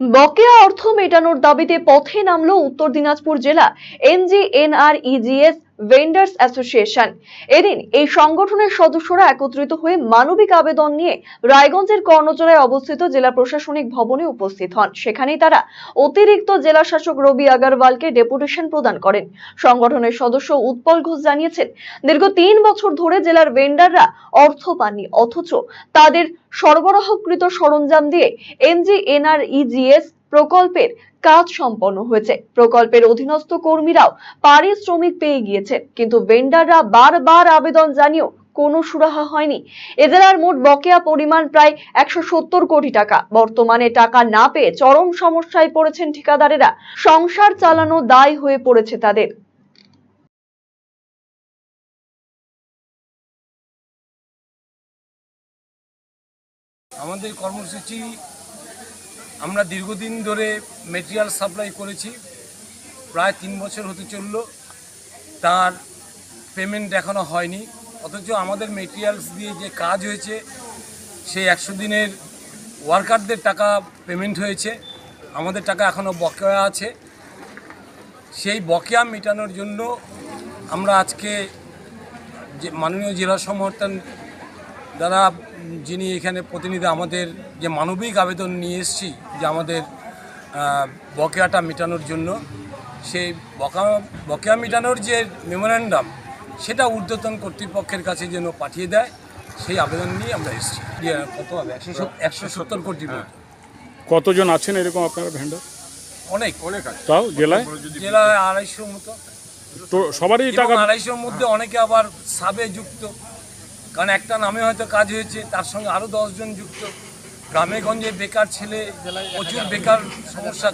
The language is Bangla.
বকেয়া অর্থ মেটানোর দাবিতে পথে নামলো উত্তর দিনাজপুর জেলা এনজিএনআরইজিএস ভেন্ডার্স অ্যাসোসিয়েশন। এদিন এই সংগঠনের সদস্যরা একত্রিত হয়ে মানবিক আবেদন নিয়ে রায়গঞ্জের কর্ণজোড়ায় অবস্থিত জেলা প্রশাসনিক ভবনে উপস্থিত হন। সেখানেই তারা অতিরিক্ত জেলা শাসক রবি আগারওয়ালকে ডেপুটেশন প্রদান করেন। সংগঠনের সদস্য উৎপল ঘোষ জানিয়েছেন, দীর্ঘ ৩ বছর ধরে জেলার ভেন্ডাররা অর্থ পাননি, অথচ তাদের সরবরাহকৃত সরঞ্জাম দিয়ে এনজিএনআরইজিএস প্রকল্পের কাজ সম্পন্ন হয়েছে। প্রকল্পের অধীনস্থ কর্মীরাও পারিশ্রমিক পেয়ে গিয়েছে, কিন্তু ভেন্ডাররা বারবার আবেদন জানিয়েও কোনো সুরাহা হয়নি। এ জেলার মোট বকেয়া পরিমাণ প্রায় ১৭০ কোটি টাকা। বর্তমানে টাকা না পেয়ে চরম সমস্যায় পড়েছেন ঠিকাদারেরা। সংসার চালানো দায় হয়ে পড়েছে তাদের। আমাদের কর্মসূচি, আমরা দীর্ঘদিন ধরে মেটেরিয়াল সাপ্লাই করেছি, প্রায় ৩ বছর হতে চলল, তার পেমেন্ট এখনও হয়নি। অথচ আমাদের মেটেরিয়ালস দিয়ে যে কাজ হয়েছে সেই ১০০ দিনের ওয়ার্কারদের টাকা পেমেন্ট হয়েছে, আমাদের টাকা এখনও বকেয়া আছে। সেই বকেয়া মেটানোর জন্য আমরা আজকে যে মাননীয় জেলা সমর্থন দ্বারা যিনি এখানে প্রতিনিধি, আমাদের যে মানবিক আবেদন নিয়ে এসেছি যে আমাদের বকেয়াটা মেটানোর জন্য, সেই বকেয়া মেটানোর যে মেমোরেন্ডাম সেটা ঊর্ধ্বতন কর্তৃপক্ষের কাছে যেন পাঠিয়ে দেয়, সেই আবেদন নিয়ে আমরা এসেছি। কত হবে? ১৭০ কোটি। কতজন আছেন এরকম আপনারা ভেন্ডার? অনেক আছে। তাও জেলায় ২৫০ মতো। তো সবারই টাকা ২৫০ মধ্যে অনেকে আবার সাবে যুক্ত, কারণ একটা নামে হয়তো কাজ হয়েছে, তার সঙ্গে আরও ১০ জন যুক্ত। গ্রামে গঞ্জে বেকার ছেলে, প্রচুর বেকার সমস্যা